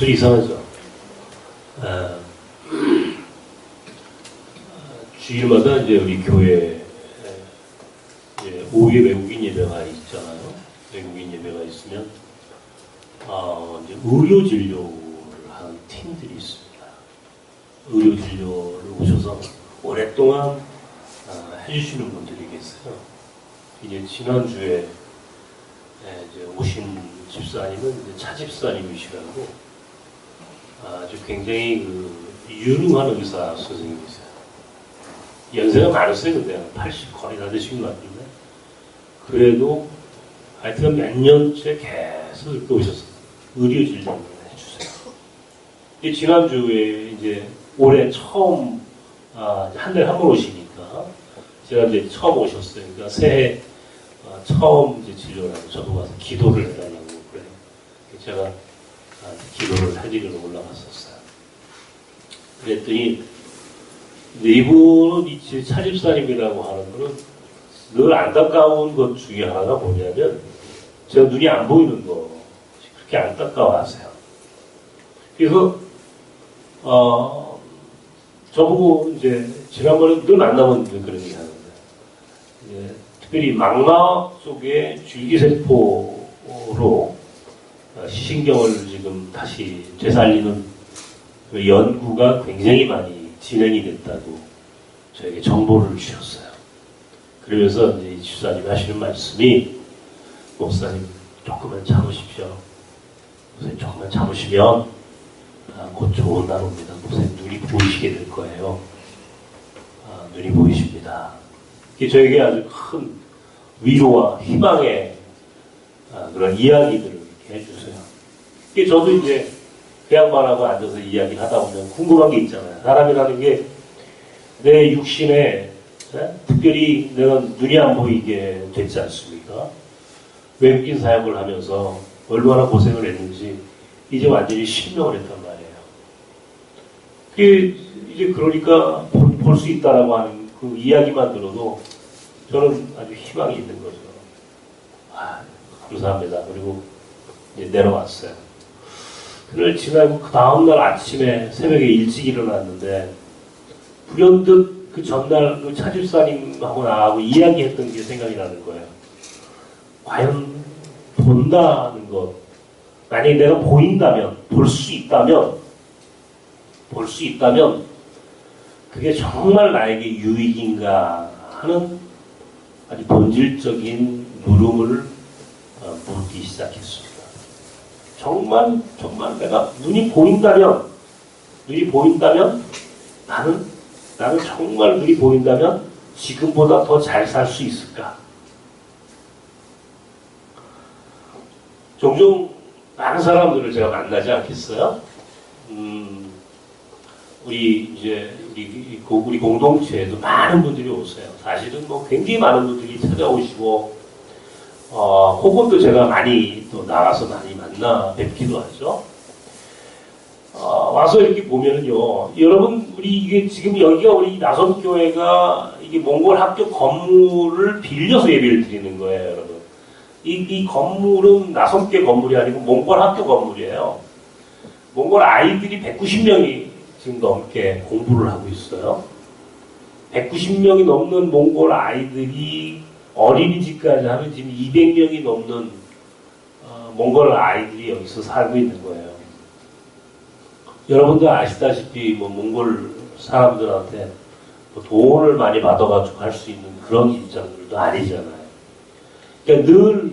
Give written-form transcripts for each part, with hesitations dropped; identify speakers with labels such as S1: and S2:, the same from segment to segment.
S1: 술이 이상하죠. 주일마다 이제 우리 교회에 이제 오후에 외국인 예배가 있잖아요. 외국인 예배가 있으면 이제 의료 진료를 하는 팀들이 있습니다. 의료 진료를 오셔서 오랫동안 해주시는 분들이 계세요. 이제 지난주에 이제 오신 집사님은 이제 차 집사님이시라고 아주 굉장히 유능한 의사 선생님이세요. 연세가 많으세요. 근데 80 거의 다 되신 것 같은데 그래도 하여튼 몇 년째 계속 이렇게 오셔서 의료 진료를 해주세요. 지난주에 이제 올해 처음 한 달에 한 번 오시니까 지난주에 처음 오셨어요. 그러니까 새해 처음 이제 진료를 하고 저도 가서 기도를 해달라고 그래요. 제가 기도를 해드리러 올라갔었어요. 그랬더니 이분은 이 차집사님이라고 하는 분은 늘 안타까운 것 중에 하나가 뭐냐면 제가 눈이 안 보이는 거 그렇게 안타까워하세요. 그래서 저보고 이제 지난번에 늘 만나면 그런 얘기 하는데 이제 특별히 망막 쪽에 줄기세포로 시신경을 지금 다시 되살리는 그 연구가 굉장히 많이 진행이 됐다고 저에게 정보를 주셨어요. 그러면서 이제 이 집사님이 하시는 말씀이 목사님 조금만 참으십시오. 목사님 조금만 참으시면 곧 좋은 날 옵니다. 목사님 눈이 보이시게 될 거예요. 눈이 보이십니다. 이게 저에게 아주 큰 위로와 희망의 그런 이야기들을 이렇게 해주세요. 이게 저도 이제 그 양반하고 앉아서 이야기를 하다 보면 궁금한 게 있잖아요. 사람이라는 게 내 육신에 특별히 내가 눈이 안 보이게 됐지 않습니까? 외국인 사역을 하면서 얼마나 고생을 했는지 이제 완전히 실명을 했단 말이에요. 그게 이제 그러니까 볼 수 있다라고 하는 그 이야기만 들어도 저는 아주 희망이 있는 거죠. 감사합니다. 그리고 이제 내려왔어요. 그날 지나고 그 다음날 아침에 새벽에 일찍 일어났는데 불현듯 그 전날 그 차집사님하고 나하고 이야기했던 게 생각이 나는 거예요. 과연 본다는 것, 만약에 내가 보인다면, 볼 수 있다면 그게 정말 나에게 유익인가 하는 아주 본질적인 물음을 묻기 시작했습니다. 정말 내가 눈이 보인다면 나는 정말 눈이 보인다면 지금보다 더 잘 살 수 있을까? 종종 많은 사람들을 제가 만나지 않겠어요? 우리 공동체에도 많은 분들이 오세요. 사실은 뭐 굉장히 많은 분들이 찾아오시고, 혹은 또 제가 많이 또 나가서 많이 만나 뵙기도 하죠. 와서 이렇게 보면은요, 여러분, 이게 지금 여기가 우리 나섬교회가 이게 몽골 학교 건물을 빌려서 예배를 드리는 거예요, 여러분. 이 건물은 나섬교회 건물이 아니고 몽골 학교 건물이에요. 몽골 아이들이 190명이 지금 넘게 공부를 하고 있어요. 190명이 넘는 몽골 아이들이 어린이집까지 하면 지금 200명이 넘는 몽골 아이들이 여기서 살고 있는 거예요. 여러분들 아시다시피 뭐 몽골 사람들한테 뭐 돈을 많이 받아가지고 할 수 있는 그런 입장들도 아니잖아요. 그러니까 늘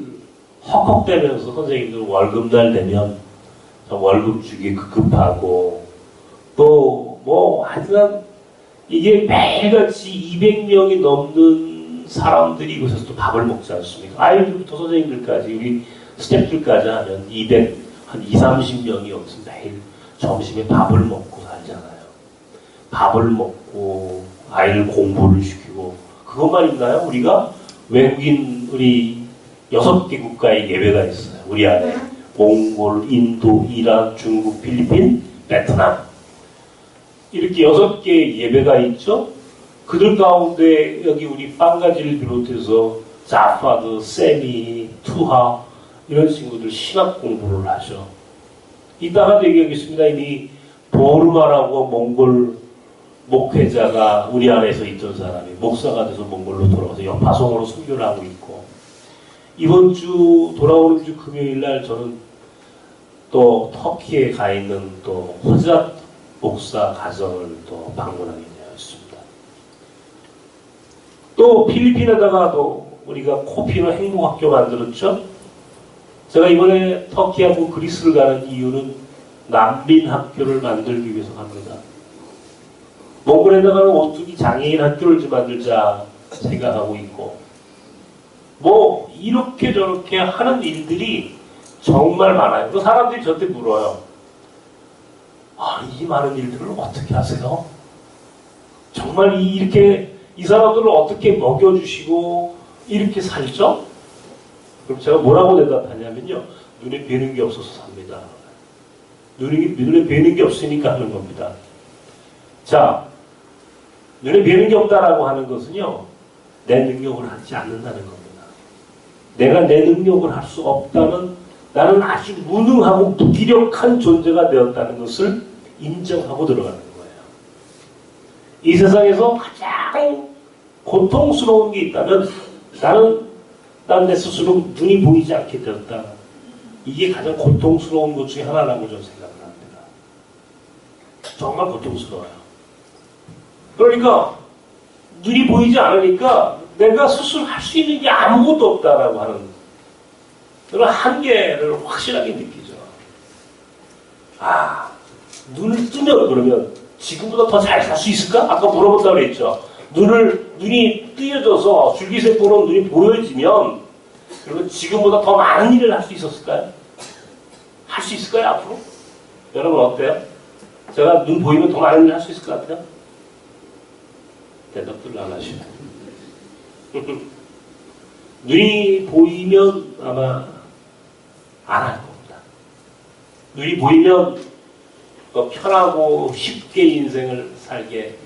S1: 헉헉대면서 선생님들 월급날 되면 월급 주기 급급하고 또 뭐 하여튼 이게 매일같이 200명이 넘는 사람들이 이곳에서 또 밥을 먹지 않습니까? 아이들부터 선생님들까지 우리 스태프들까지 하면 한 20-30명이 여기서 매일 점심에 밥을 먹고 살잖아요. 밥을 먹고 아이를 공부를 시키고 그것만 있나요? 우리가 외국인 우리 6개 국가의 예배가 있어요. 우리 안에 몽골, 인도, 이란, 중국, 필리핀, 베트남 이렇게 6개의 예배가 있죠. 그들 가운데 여기 우리 빵가지를 비롯해서 자파드, 세미, 투하 이런 친구들 신학 공부를 하죠. 이따가도 얘기하겠습니다. 이미 보르마라고 몽골 목회자가 우리 안에서 있던 사람이 목사가 돼서 몽골로 돌아가서 역파송으로 선교를 하고 있고, 이번 주 돌아오는 주 금요일 날 저는 또 터키에 가 있는 또 허잣 목사 가정을 또 방문하게 되었습니다. 또 필리핀에다가도 우리가 코피노 행복학교 만들었죠. 제가 이번에 터키하고 그리스를 가는 이유는 난민 학교를 만들기 위해서 갑니다. 몽골에다가는 오뚜기 장애인 학교를 좀 만들자 생각하고 있고, 뭐 이렇게 저렇게 하는 일들이 정말 많아요. 그 사람들이 저한테 물어요. 아, 이 많은 일들을 어떻게 하세요? 정말 이렇게 이 사람들을 어떻게 먹여주시고 이렇게 살죠? 그럼 제가 뭐라고 대답하냐면요. 눈에 뵈는 게 없어서 삽니다. 눈에 뵈는 게 없으니까 하는 겁니다. 자, 눈에 뵈는 게 없다라고 하는 것은요, 내 능력을 하지 않는다는 겁니다. 내가 내 능력을 할 수 없다는, 나는 아주 무능하고 무기력한 존재가 되었다는 것을 인정하고 들어가는 거예요. 이 세상에서 가장 고통스러운 게 있다면 나는 내 스스로 눈이 보이지 않게 되었다. 이게 가장 고통스러운 것 중에 하나라고 저는 생각을 합니다. 정말 고통스러워요. 그러니까 눈이 보이지 않으니까 내가 스스로 할 수 있는 게 아무것도 없다라고 하는 그런 한계를 확실하게 느끼죠. 아, 눈을 뜨면 그러면 지금보다 더 잘 살 수 있을까? 아까 물어본다고 그랬죠. 눈이 뜨여져서 줄기세포로 눈이 보여지면 그러면 지금보다 더 많은 일을 할 수 있었을까요? 할 수 있을까요, 앞으로? 여러분 어때요? 제가 눈 보이면 더 많은 일을 할 수 있을 것 같아요? 대답들 안 하시네. 눈이 보이면 아마 안 할 겁니다. 눈이 보이면 더 편하고 쉽게 인생을 살게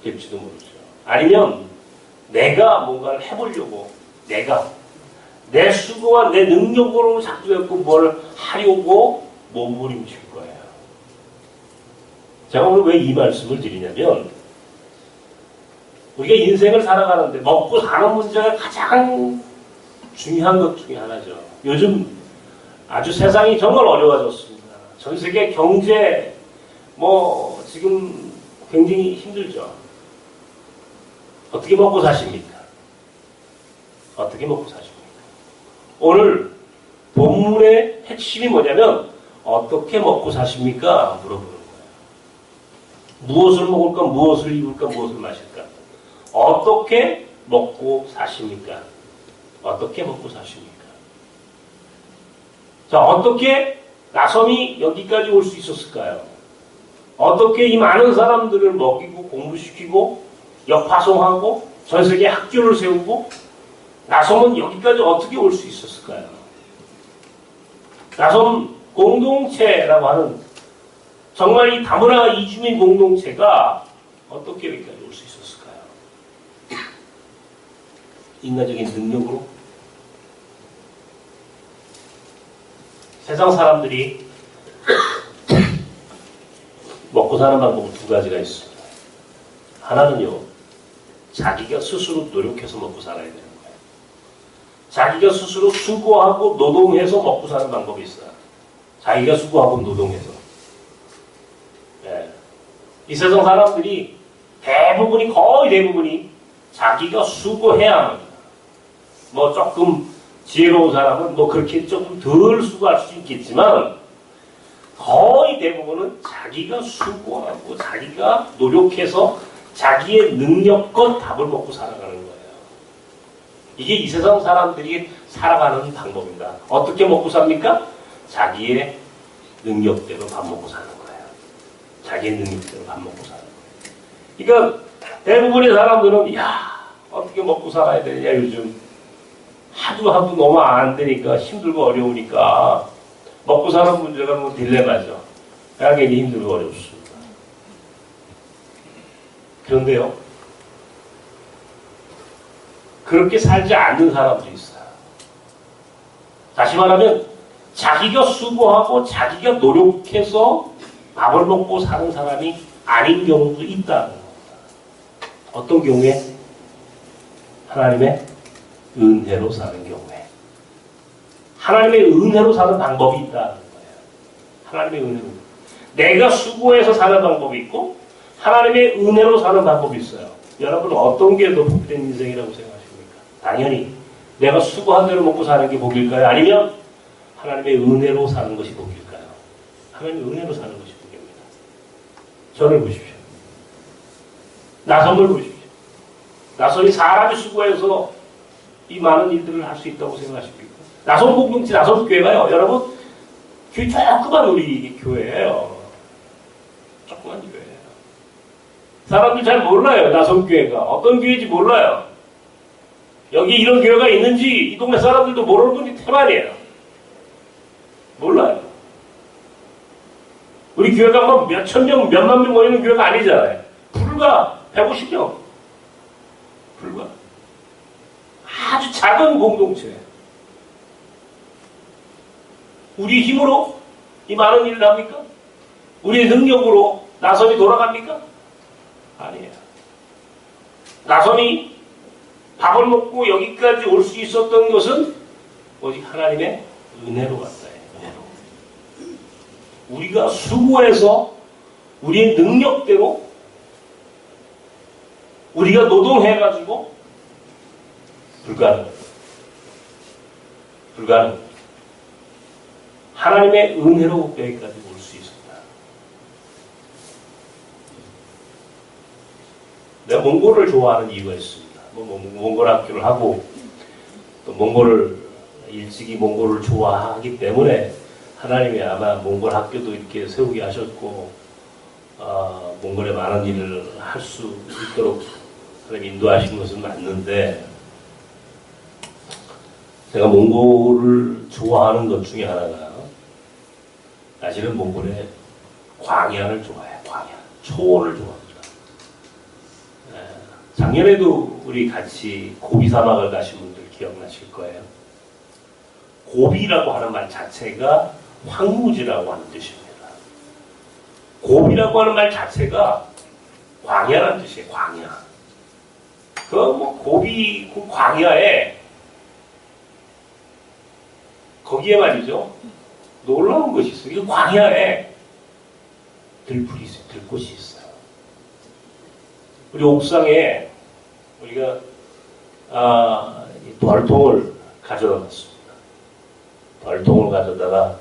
S1: 될지도 모르죠. 아니면 내가 뭔가를 해보려고 내 수고와 내 능력으로 자꾸 뭘 하려고 몸부림칠 거예요. 제가 오늘 왜 이 말씀을 드리냐면 우리가 인생을 살아가는데 먹고 사는 문제가 가장 중요한 것 중에 하나죠. 요즘 아주 세상이 정말 어려워졌습니다. 전 세계 경제 지금 굉장히 힘들죠. 어떻게 먹고 사십니까? 어떻게 먹고 사십니까? 오늘 본문의 핵심이 뭐냐면 어떻게 먹고 사십니까? 물어보는 거예요. 무엇을 먹을까? 무엇을 입을까? 무엇을 마실까? 어떻게 먹고 사십니까? 어떻게 먹고 사십니까? 자, 어떻게 나섬이 여기까지 올 수 있었을까요? 어떻게 이 많은 사람들을 먹이고 공부시키고 역파송하고 전 세계 학교를 세우고 나섬은 여기까지 어떻게 올 수 있었을까요? 나섬 공동체라고 하는 정말 이 다문화 이주민 공동체가 어떻게 여기까지 올 수 있었을까요? 인간적인 능력으로? 세상 사람들이 먹고 사는 방법은 두 가지가 있습니다. 하나는요, 자기가 스스로 노력해서 먹고 살아야 되는 거예요. 자기가 스스로 수고하고 노동해서 먹고 사는 방법이 있어요. 자기가 수고하고 노동해서. 예. 이 세상 사람들이 거의 대부분이 자기가 수고해야 합니다. 조금 지혜로운 사람은 그렇게 조금 덜 수고할 수 있겠지만 거의 대부분은 자기가 수고하고 자기가 노력해서 자기의 능력껏 밥을 먹고 살아가는 거예요. 이게 이 세상 사람들이 살아가는 방법입니다. 어떻게 먹고 삽니까? 자기의 능력대로 밥 먹고 사는 거예요. 자기의 능력대로 밥 먹고 사는 거예요. 그러니까 대부분의 사람들은 어떻게 먹고 살아야 되냐 요즘 하도 너무 안 되니까 힘들고 어려우니까 먹고 사는 문제가 딜레마죠. 굉장히 힘들고 어렵습니다. 그런데요, 그렇게 살지 않는 사람들이 있어요. 다시 말하면 자기가 수고하고 자기가 노력해서 밥을 먹고 사는 사람이 아닌 경우도 있다는 겁니다. 어떤 경우에? 하나님의 은혜로 사는 경우에. 하나님의 은혜로 사는 방법이 있다는 거예요. 하나님의 은혜로. 내가 수고해서 사는 방법이 있고 하나님의 은혜로 사는 방법이 있어요. 여러분은 어떤 게 더 복된 인생이라고 생각하십니까? 당연히 내가 수고한 대로 먹고 사는 게 복일까요? 아니면 하나님의 은혜로 사는 것이 복일까요? 하나님의 은혜로 사는 것이 복입니다. 저를 보십시오. 나선을 보십시오. 나선이 사람이 수고해서 이 많은 일들을 할 수 있다고 생각하십니까? 나선 공동체, 나선 교회가요. 여러분, 교회 조그만 우리 교회예요. 조그만 교회예요. 사람들 잘 몰라요. 나선 교회가 어떤 교회인지 몰라요. 여기 이런 교회가 있는지 이 동네 사람들도 모르는 분이 태반이에요. 몰라요. 우리 교회가 뭐 몇천 명, 몇만 명 모이는 교회가 아니잖아요. 불과 150명. 불과. 아주 작은 공동체. 우리 힘으로 이 많은 일을 합니까? 우리의 능력으로 나선이 돌아갑니까? 아니에요. 나선이 밥을 먹고 여기까지 올 수 있었던 것은 오직 하나님의 은혜로 갔다. 은혜로. 우리가 수고해서 우리의 능력대로 우리가 노동해가지고 불가능합니다. 불가능합니다. 하나님의 은혜로 여기까지 올 수 있습니다. 내가 몽골을 좋아하는 이유가 있습니다. 몽골 학교를 하고 또 일찍이 몽골을 좋아하기 때문에 하나님이 아마 몽골 학교도 이렇게 세우게 하셨고 몽골에 많은 일을 할 수 있도록 하나님 인도하신 것은 맞는데 제가 몽골을 좋아하는 것 중에 하나가 사실은 몽골의 광야를 좋아해요. 광야. 초원을 좋아합니다. 작년에도 우리 같이 고비 사막을 가신 분들 기억나실 거예요. 고비라고 하는 말 자체가 황무지라고 하는 뜻입니다. 고비라고 하는 말 자체가 광야라는 뜻이에요. 광야. 고비, 그 광야에 거기에 말이죠. 놀라운 것이 있어요. 이 광야에 들풀이 있어요. 들꽃이 있어요. 우리 옥상에 우리가 벌통을 가져다 놨습니다. 벌통을 가져다가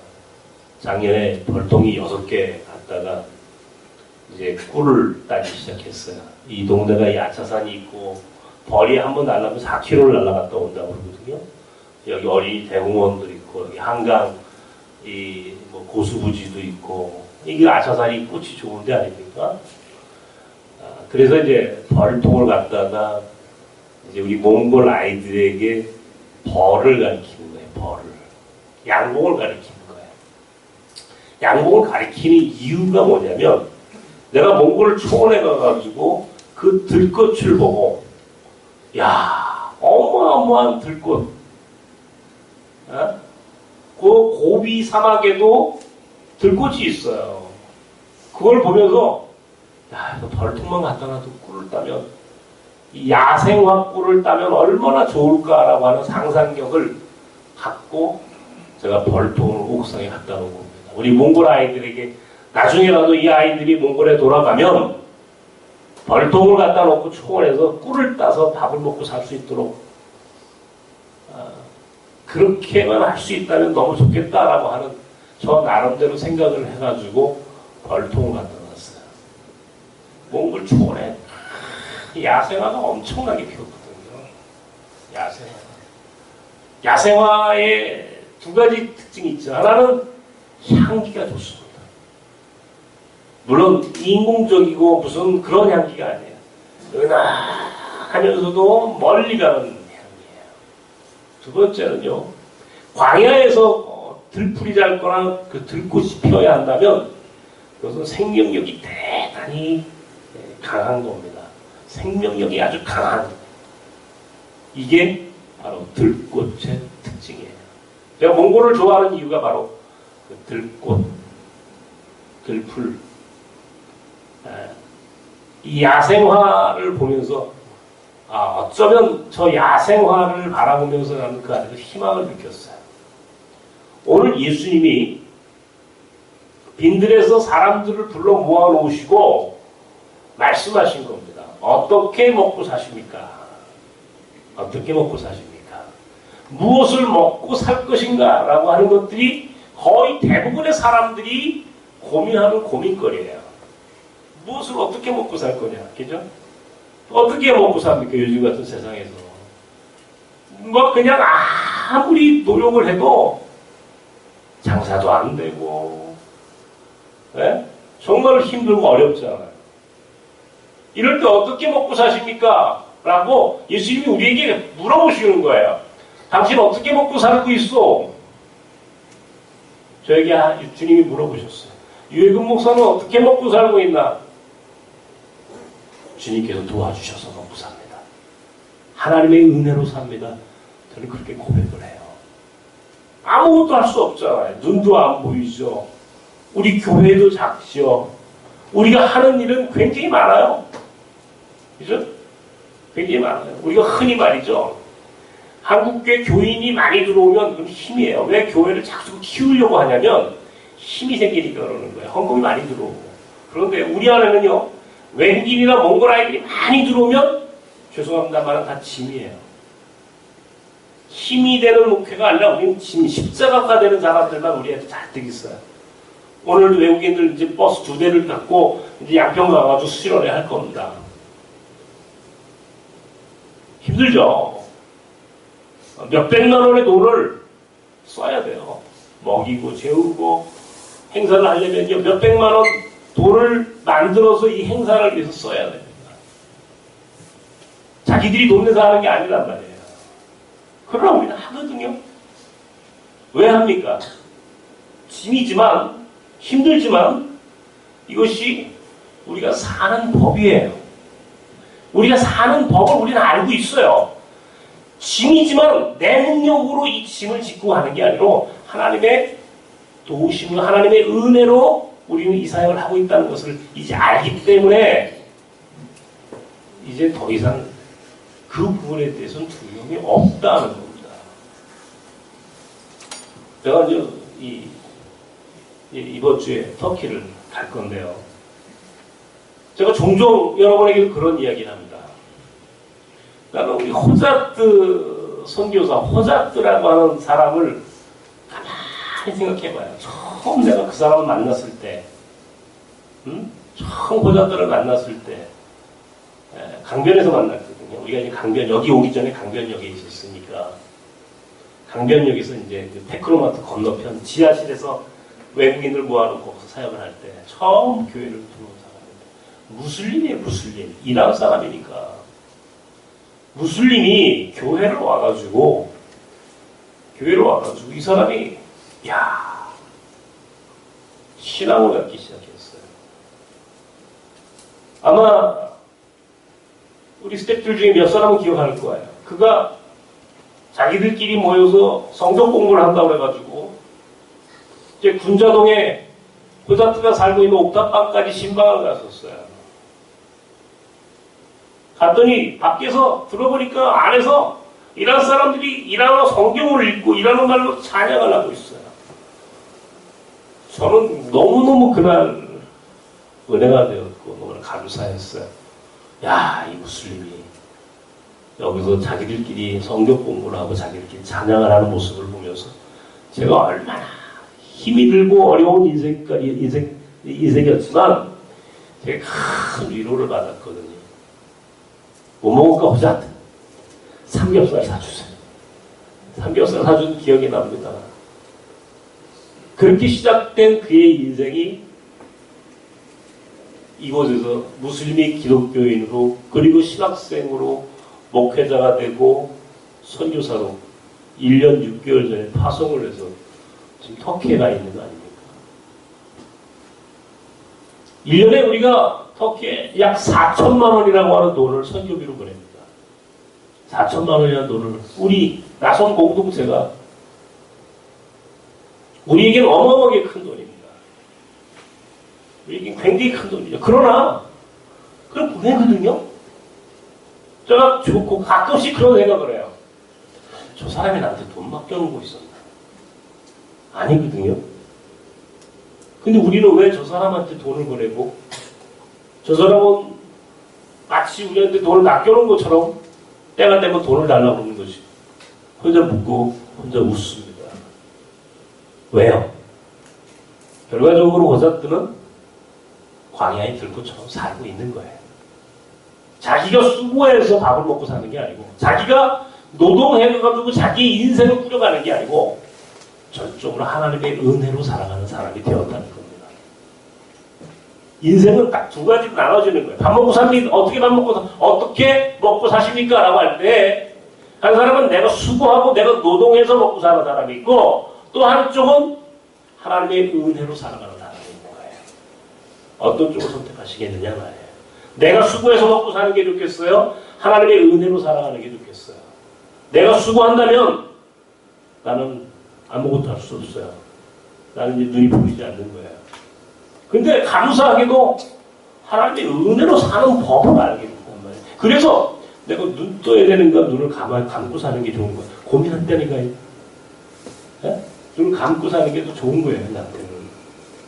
S1: 작년에 벌통이 6개 갔다가 이제 꿀을 따기 시작했어요. 이 동네가 야차산이 있고 벌이 한번 날라면 4km를 날아갔다 온다고 그러거든요. 여기 어린이 대공원도 있고 여기 한강 고수부지도 있고 이게 아차산이 꽃이 좋은 데 아닙니까? 그래서 이제 벌통을 갖다가 이제 우리 몽골 아이들에게 벌을 가르치는 거예요. 벌을. 양봉을 가르치는 거예요. 양봉을 가르치는 이유가 뭐냐면 내가 몽골 초원에 가가지고 그 들꽃을 보고 야 어마어마한 들꽃 그 고비 사막에도 들꽃이 있어요. 그걸 보면서 야 이거 벌통만 갖다 놔도 꿀을 따면 이 야생화 꿀을 따면 얼마나 좋을까라고 하는 상상력을 갖고 제가 벌통을 옥상에 갖다 놓은 겁니다. 우리 몽골 아이들에게 나중에라도 이 아이들이 몽골에 돌아가면 벌통을 갖다 놓고 초원에서 꿀을 따서 밥을 먹고 살 수 있도록 그렇게만 할 수 있다면 너무 좋겠다라고 하는 저 나름대로 생각을 해가지고 벌통을 갖다 놨어요. 몽골 초원에 야생화가 엄청나게 피었거든요. 야생화. 야생화의 두 가지 특징이 있죠. 하나는 향기가 좋습니다. 물론 인공적이고 무슨 그런 향기가 아니에요. 은하하면서도 멀리 가는 향기예요. 두 번째는요. 광야에서 들풀이 잘 거나 그 들꽃이 피어야 한다면 그것은 생명력이 대단히 강한 겁니다. 생명력이 아주 강한 이게 바로 들꽃의 특징이에요. 제가 몽골을 좋아하는 이유가 바로 그 들꽃, 들풀, 이 야생화를 보면서 어쩌면 저 야생화를 바라보면서 나는 그 안에서 희망을 느꼈어요. 오늘 예수님이 빈들에서 사람들을 불러 모아놓으시고 말씀하신 겁니다. 어떻게 먹고 사십니까? 어떻게 먹고 사십니까? 무엇을 먹고 살 것인가? 라고 하는 것들이 거의 대부분의 사람들이 고민하는 고민거리예요. 무엇을 어떻게 먹고 살 거냐? 그죠? 어떻게 먹고 삽니까? 요즘 같은 세상에서. 뭐 그냥 아무리 노력을 해도 장사도 안 되고, 네? 정말 힘들고 어렵잖아요. 이럴 때 어떻게 먹고 사십니까? 라고 예수님이 우리에게 물어보시는 거예요. 당신 어떻게 먹고 살고 있어? 저에게 주님이 물어보셨어요. 유해근 목사는 어떻게 먹고 살고 있나? 주님께서 도와주셔서 먹고 삽니다. 하나님의 은혜로 삽니다. 저는 그렇게 고백을 해요. 아무것도 할 수 없잖아요. 눈도 안 보이죠. 우리 교회도 작죠. 우리가 하는 일은 굉장히 많아요. 그죠? 굉장히 많아요. 우리가 흔히 말이죠. 한국교회 교인이 많이 들어오면 그건 힘이에요. 왜 교회를 자꾸 키우려고 하냐면 힘이 생기니까 그러는 거예요. 헌금이 많이 들어오고. 그런데 우리 안에는요. 외국인이나 몽골 아이들이 많이 들어오면 죄송합니다만 다 짐이에요. 힘이 되는 목회가 아니라 우리는 짐, 십자가가 되는 사람들만 우리한테 잔뜩 있어요. 오늘도 외국인들 이제 버스 2대를 갖고 이제 양평 가가지고 수련회 할 겁니다. 힘들죠. 몇백만 원의 돈을 써야 돼요. 먹이고 재우고 행사를 하려면요. 몇백만 원 돈을 만들어서 이 행사를 위해서 써야 됩니다. 자기들이 돈 내서 하는 게 아니란 말이에요. 그러나 우리는 하거든요. 왜 합니까? 짐이지만 힘들지만 이것이 우리가 사는 법이에요. 우리가 사는 법을 우리는 알고 있어요. 짐이지만 내 능력으로 이 짐을 짓고 하는 게 아니라 하나님의 도우심과 하나님의 은혜로 우리는 이 사역을 하고 있다는 것을 이제 알기 때문에 이제 더 이상 그 부분에 대해서는 두려움이 없다는 겁니다. 제가 이제 이번 주에 터키를 갈 건데요. 제가 종종 여러분에게 그런 이야기를 합니다. 나는 우리 호자트 선교사, 호자트라고 하는 사람을 가만히 생각해봐요. 처음 내가 그 사람을 만났을 때, 처음 호자트를 만났을 때, 강변에서 만났거든요. 우리가 이제 강변, 여기 오기 전에 강변역에 있었으니까, 강변역에서 이제 테크노마트 건너편 지하실에서 외국인들 모아놓고 거기서 사역을 할 때, 처음 교회를 들어온 사람입니다. 무슬림이에요, 무슬림. 이란 사람이니까. 무슬림이 교회를 와가지고 이 사람이 신앙을 갖기 시작했어요. 아마 우리 스태프들 중에 몇 사람은 기억할 거예요. 그가 자기들끼리 모여서 성경 공부를 한다고 해가지고 이제 군자동에 호자트가 살고 있는 옥탑방까지 신방을 갔었어요. 갔더니 밖에서 들어보니까 안에서 이란 사람들이 이란어 성경을 읽고 이란어 말로 찬양을 하고 있어요. 저는 너무너무 그날 은혜가 되었고 너무 감사했어요. 이 무슬림이 여기서 자기들끼리 성경 공부를 하고 자기들끼리 찬양을 하는 모습을 보면서 제가 얼마나 힘이 들고 어려운 인생이었지만 제가 큰 위로를 받았거든요. 뭐 먹을까 보자. 삼겹살 사주세요. 삼겹살 사준 기억이 납니다. 그렇게 시작된 그의 인생이 이곳에서 무슬림이 기독교인으로 그리고 신학생으로 목회자가 되고 선교사로 1년 6개월 전에 파송을 해서 지금 터키에 가 있는 거 아닙니까? 1년에 우리가 터키에 약 4천만 원이라고 하는 돈을 선교비로 보냅니다. 4천만 원이라는 돈을 우리 나선 공동체가 우리에게는 어마어마하게 큰 돈입니다. 우리에게는 굉장히 큰 돈이죠. 그러나 그걸 보내거든요. 제가 가끔씩 그런 생각을 해요. 저 사람이 나한테 돈 맡겨놓은 거 있었나? 아니거든요. 근데 우리는 왜 저 사람한테 돈을 보내고 저 사람은 마치 우리한테 돈을 맡겨놓은 것처럼 때가 되면 돈을 달라고 하는 거지. 혼자 묻고 혼자 웃습니다. 왜요? 결과적으로 고사들은 광야에 들고처럼 살고 있는 거예요. 자기가 수고해서 밥을 먹고 사는 게 아니고 자기가 노동해가지고 자기 인생을 꾸려가는 게 아니고 전적으로 하나님의 은혜로 살아가는 사람이 되었다는 겁니다. 인생은 딱 두 가지로 나눠지는 거예요. 밥 먹고 삽니까? 어떻게 먹고 사십니까? 라고 할 때 한 사람은 내가 수고하고 내가 노동해서 먹고 사는 사람이 있고 또 한쪽은 하나님의 은혜로 살아가는 사람이 있는 거예요. 어떤 쪽을 선택하시겠느냐 말이에요. 내가 수고해서 먹고 사는 게 좋겠어요? 하나님의 은혜로 살아가는 게 좋겠어요? 내가 수고한다면 나는 아무것도 할 수 없어요. 나는 이제 눈이 보이지 않는 거예요. 근데 감사하게도 하나님의 은혜로 사는 법을 알게 된단 말이에요. 그래서 내가 눈 떠야 되는가 눈을 감고 사는 게 좋은 거야. 고민한다니까요. 네? 눈을 감고 사는 게 더 좋은 거예요, 나한테는.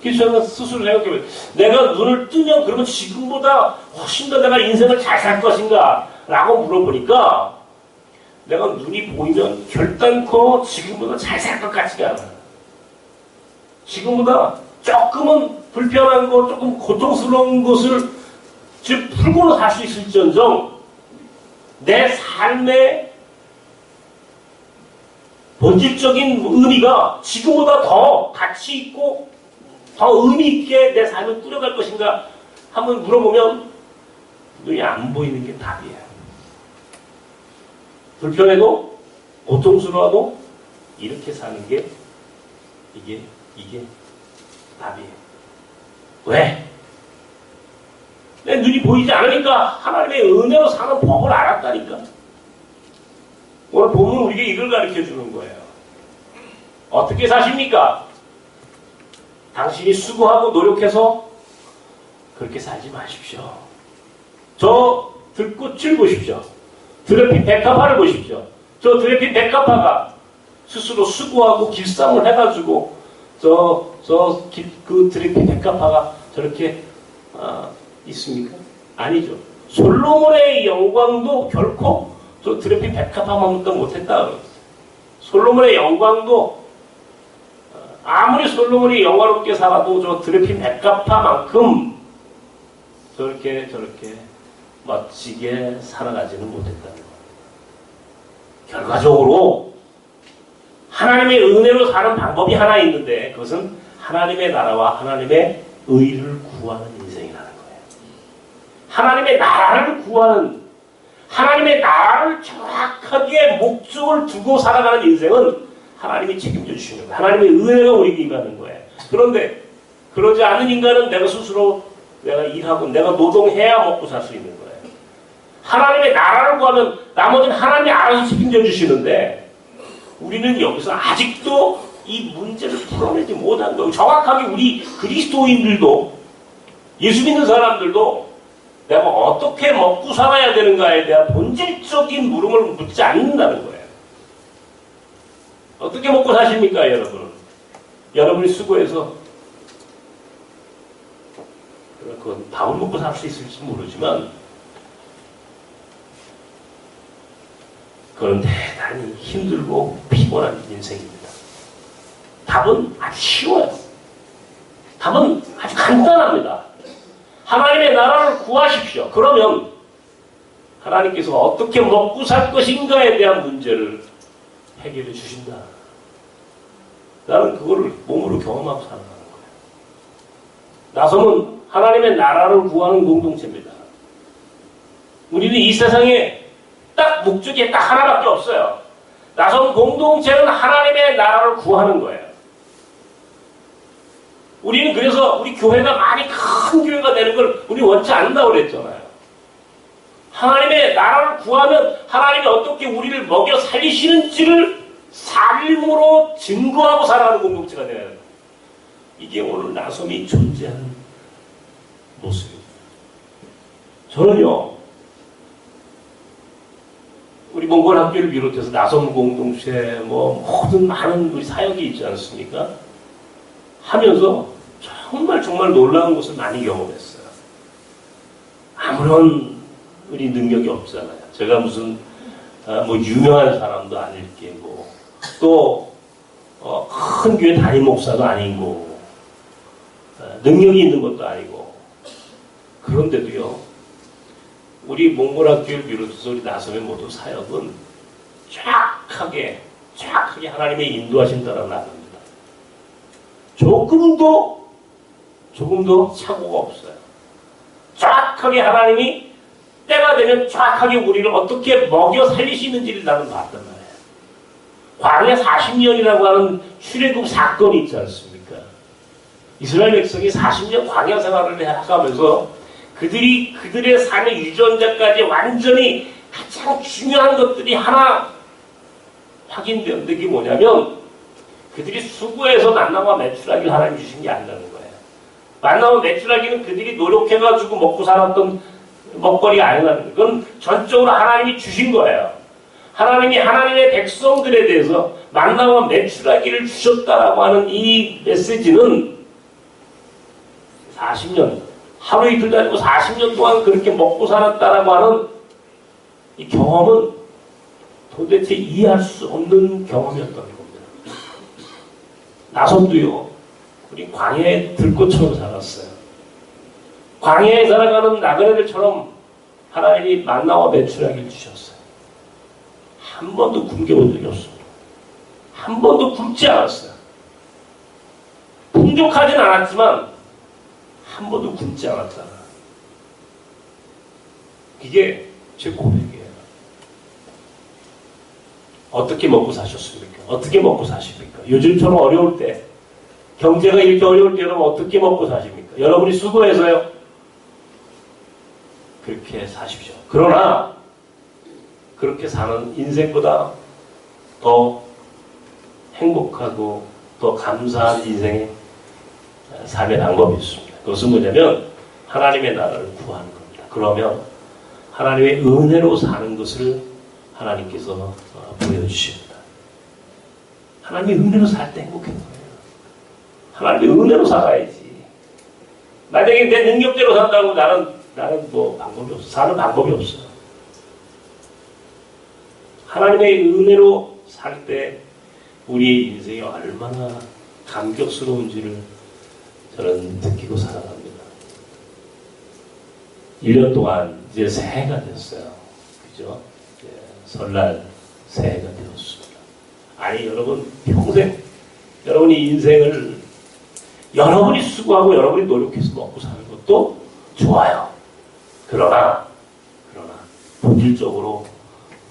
S1: 그래서 제가 스스로 생각해보면 내가 눈을 뜨면 그러면 지금보다 훨씬 더 내가 인생을 잘 살 것인가? 라고 물어보니까 내가 눈이 보이면 결단코 지금보다 잘 살 것 같지가 않아요. 지금보다 조금은 불편한 것, 조금 고통스러운 것을 즉 풀고는 살 수 있을지언정 내 삶의 본질적인 의미가 지금보다 더 가치 있고 더 의미 있게 내 삶을 꾸려갈 것인가 한번 물어보면 눈이 안 보이는 게 답이에요. 불편해도 고통스러워도 이렇게 사는 게 이게 답이에요. 왜? 내 눈이 보이지 않으니까 하나님의 은혜로 사는 법을 알았다니까. 오늘 본문 우리에게 이걸 가르쳐 주는 거예요. 어떻게 사십니까? 당신이 수고하고 노력해서 그렇게 살지 마십시오. 저 들꽃을 보십시오. 드레핀 백합화를 보십시오. 저 드레핀 백합화가 스스로 수고하고 길쌈을 해가지고 그 드레핀 백합화가 저렇게 있습니까? 아니죠. 솔로몬의 영광도 결코 저 드레핀 백합화만도 못했다. 솔로몬의 영광도 아무리 솔로몬이 영화롭게 살아도 저 드레핀 백합화만큼 저렇게 멋지게 살아가지는 못했다는 거예요. 결과적으로 하나님의 은혜로 사는 방법이 하나 있는데 그것은 하나님의 나라와 하나님의 의를 구하는 인생이라는 거예요. 하나님의 나라를 구하는 하나님의 나라를 정확하게 목적을 두고 살아가는 인생은 하나님이 책임져 주시는 거예요. 하나님의 은혜가 우리에게 임하는 거예요. 그런데 그러지 않은 인간은 내가 스스로 내가 일하고 내가 노동해야 먹고 살 수 있는 거예요. 하나님의 나라를 구하면 나머지는 하나님이 알아서 책임져 주시는데 우리는 여기서 아직도 이 문제를 풀어내지 못한 거예요. 정확하게 우리 그리스도인들도 예수 믿는 사람들도 내가 어떻게 먹고 살아야 되는가에 대한 본질적인 물음을 묻지 않는다는 거예요. 어떻게 먹고 사십니까, 여러분은? 여러분이 수고해서 그 밥을 먹고 살 수 있을지 모르지만 그건 대단히 힘들고 피곤한 인생입니다. 답은 아주 쉬워요. 답은 아주 간단합니다. 하나님의 나라를 구하십시오. 그러면 하나님께서 어떻게 먹고 살 것인가에 대한 문제를 해결해 주신다. 나는 그거를 몸으로 경험하고 살아가는 거예요. 나섬은 하나님의 나라를 구하는 공동체입니다. 우리는 이 세상에 딱 목적이 딱 하나밖에 없어요. 나섬 공동체는 하나님의 나라를 구하는 거예요. 우리는 그래서 우리 교회가 많이 큰 교회가 되는 걸 우리 원치 않는다고 그랬잖아요. 하나님의 나라를 구하면 하나님이 어떻게 우리를 먹여 살리시는지를 삶으로 증거하고 살아가는 공동체가 되어야 합니다. 이게 오늘 나섬이 존재하는 모습입니다. 저는요, 우리 몽골 학교를 비롯해서 나섬 공동체, 모든 많은 우리 사역이 있지 않습니까? 하면서 정말 놀라운 것을 많이 경험했어요. 아무런 우리 능력이 없잖아요. 제가 무슨 유명한 사람도 아닐 게고, 또 큰 교회 담임 목사도 아니고, 능력이 있는 것도 아니고, 그런데도요, 우리 몽골 학교를 비롯해서 우리 나섬의 모든 사역은 정확하게 하나님의 인도하신 따라 나갑니다. 조금도 착오가 없어요. 정확하게 하나님이 때가 되면 정확하게 우리를 어떻게 먹여 살리시는지를 나는 봤단 말이에요. 광야 40년이라고 하는 출애굽 사건이 있지 않습니까? 이스라엘 백성이 40년 광야 생활을 해가면서 그들의 삶의 유전자까지 완전히 가장 중요한 것들이 하나 확인되는데 그게 뭐냐면 그들이 수고해서 만나와 매출하기를 하나님 주신 게 아니라는 거예요. 만나와 매출하기는 그들이 노력해가지고 먹고 살았던 먹거리가 아니라는 거예요. 그건 전적으로 하나님이 주신 거예요. 하나님이 하나님의 백성들에 대해서 만나와 매출하기를 주셨다라고 하는 이 메시지는 40년, 하루 이틀도 아니고 40년 동안 그렇게 먹고 살았다라고 하는 이 경험은 도대체 이해할 수 없는 경험이었던 겁니다. 나섬도요, 우리 광야에 들꽃처럼 살았어요. 광야에 살아가는 나그네들처럼 하나님이 만나와 매출하기를 주셨어요. 한 번도 굶겨본 적이 없습니다. 한 번도 굶지 않았어요. 풍족하진 않았지만 한 번도 굶지 않았다. 이게 제 고백이에요. 어떻게 먹고 사셨습니까? 어떻게 먹고 사십니까? 요즘처럼 어려울 때, 경제가 이렇게 어려울 때 여러분 어떻게 먹고 사십니까? 여러분이 수고해서요. 그렇게 사십시오. 그러나 그렇게 사는 인생보다 더 행복하고 더 감사한 인생의 삶의 방법이 있습니다. 그것은 뭐냐면 하나님의 나라를 구하는 겁니다. 그러면 하나님의 은혜로 사는 것을 하나님께서 보여주십니다. 하나님의 은혜로 살 때 행복한 거예요. 하나님의 은혜로 살아야지. 만약에 내 능력대로 산다고 나는 방법이 없어. 사는 방법이 없어요. 하나님의 은혜로 살 때 우리의 인생이 얼마나 감격스러운지를 저는 느끼고 살아갑니다. 1년 동안 이제 새해가 됐어요. 그죠? 설날 새해가 되었습니다. 아니 여러분 평생 여러분이 인생을 여러분이 수고하고 여러분이 노력해서 먹고 사는 것도 좋아요. 그러나 본질적으로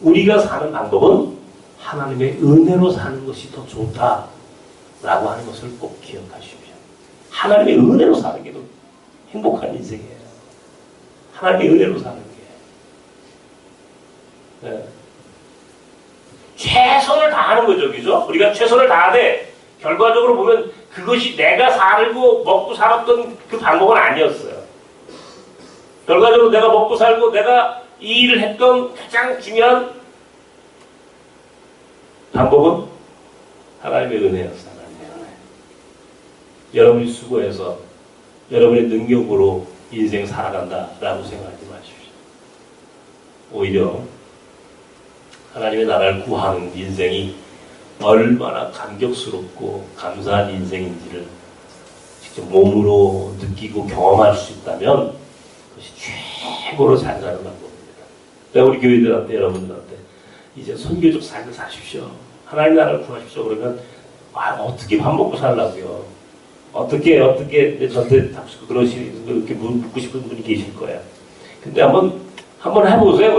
S1: 우리가 사는 방법은 하나님의 은혜로 사는 것이 더 좋다라고 하는 것을 꼭 기억하십시오. 하나님의 은혜로 사는 게 더 행복한 인생이에요. 하나님의 은혜로 사는 게. 네. 최선을 다하는 거죠. 그죠? 우리가 최선을 다하되 결과적으로 보면 그것이 내가 살고 먹고 살았던 그 방법은 아니었어요. 결과적으로 내가 먹고 살고 내가 이 일을 했던 가장 중요한 방법은 하나님의 은혜였어요. 하나님의 은혜. 여러분이 수고해서 여러분의 능력으로 인생 살아간다라고 생각하지 마십시오. 오히려 하나님의 나라를 구하는 인생이 얼마나 감격스럽고 감사한 인생인지를 직접 몸으로 느끼고 경험할 수 있다면 그것이 최고로 잘 사는 방법입니다. 내가 우리 교회들한테 여러분들한테 이제 선교적 삶을 사십시오. 하나님 나라를 구하십시오. 그러면 어떻게 밥 먹고 살라고요? 어떻게 저한테 그렇게 묻고 싶은 분이 계실 거예요. 근데 한번 해보세요.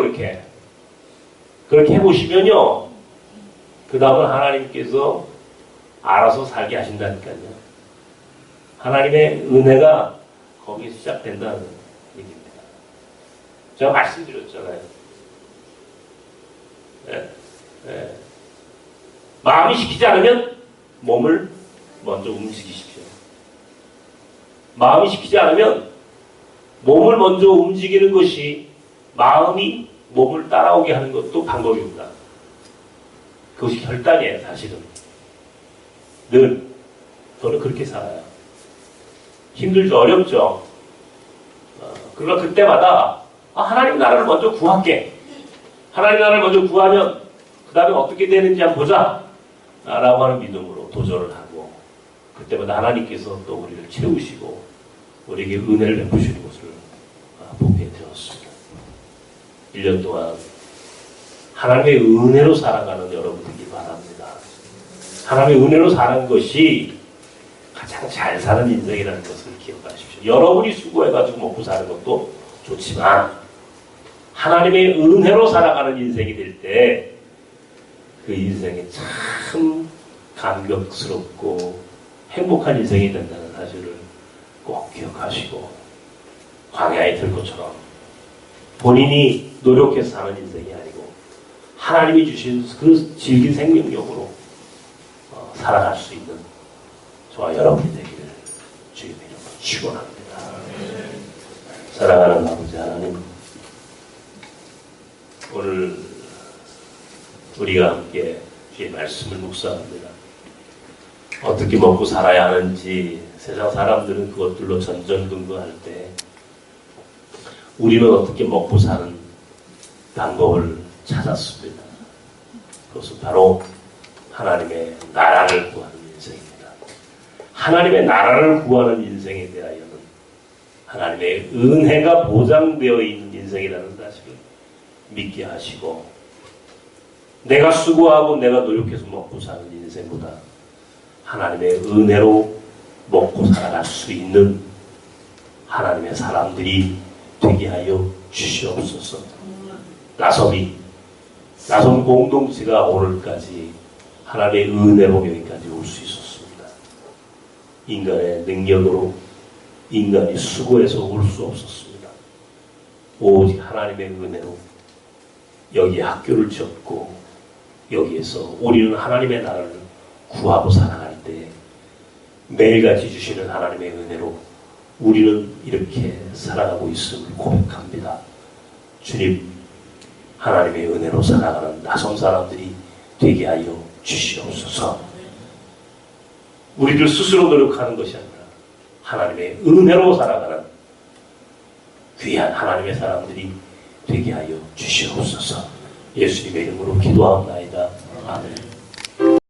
S1: 그렇게 해보시면요. 그 다음은 하나님께서 알아서 살게 하신다니까요. 하나님의 은혜가 거기서 시작된다는 얘기입니다. 제가 말씀드렸잖아요. 네. 네. 마음이 시키지 않으면 몸을 먼저 움직이십시오. 마음이 시키지 않으면 몸을 먼저 움직이는 것이 마음이 몸을 따라오게 하는 것도 방법입니다. 그것이 결단이에요, 사실은. 늘 저는 그렇게 살아요. 힘들죠, 어렵죠. 그러나 그때마다 하나님 나라를 먼저 구할게. 하나님 나라를 먼저 구하면 그 다음에 어떻게 되는지 한번 보자 라고 하는 믿음으로 도전을 하고, 그때마다 하나님께서 또 우리를 채우시고 우리에게 은혜를 베푸시는 것을 보게 되었습니다. 1년 동안 하나님의 은혜로 살아가는 여러분들이 바랍니다. 하나님의 은혜로 사는 것이 가장 잘 사는 인생이라는 것을 기억하십시오. 여러분이 수고해가지고 먹고 사는 것도 좋지만 하나님의 은혜로 살아가는 인생이 될 때 그 인생이 참 감격스럽고 행복한 인생이 된다는 사실을 꼭 기억하시고, 광야에 들 것처럼 본인이 노력해서 사는 인생이 아니고 하나님이 주신 그 질긴 생명력으로 살아갈 수 있는 저와 여러분이 되기를 주님의 이름으로 축원합니다. 사랑하는 아버지 하나님, 오늘 우리가 함께 주의 말씀을 묵상합니다. 어떻게 먹고 살아야 하는지 세상 사람들은 그것들로 전전긍긍할 때 우리는 어떻게 먹고 사는 방법을 찾았습니다. 그것은 바로 하나님의 나라를 구하는 인생입니다. 하나님의 나라를 구하는 인생에 대하여는 하나님의 은혜가 보장되어 있는 인생이라는 사실을 믿게 하시고, 내가 수고하고 내가 노력해서 먹고 사는 인생보다 하나님의 은혜로 먹고 살아갈 수 있는 하나님의 사람들이 되게 하여 주시옵소서. 나섬 공동체가 오늘까지 하나님의 은혜로 여기까지 올 수 있었습니다. 인간의 능력으로, 인간이 수고해서 올 수 없었습니다. 오직 하나님의 은혜로 여기 학교를 지었고, 여기에서 우리는 하나님의 나라를 구하고 살아갈 때 매일같이 주시는 하나님의 은혜로 우리는 이렇게 살아가고 있음을 고백합니다. 주님, 하나님의 은혜로 살아가는 나성 사람들이 되게 하여 주시옵소서. 우리들 스스로 노력하는 것이 아니라 하나님의 은혜로 살아가는 귀한 하나님의 사람들이 되게 하여 주시옵소서. 예수님의 이름으로 기도하옵나이다. 아멘.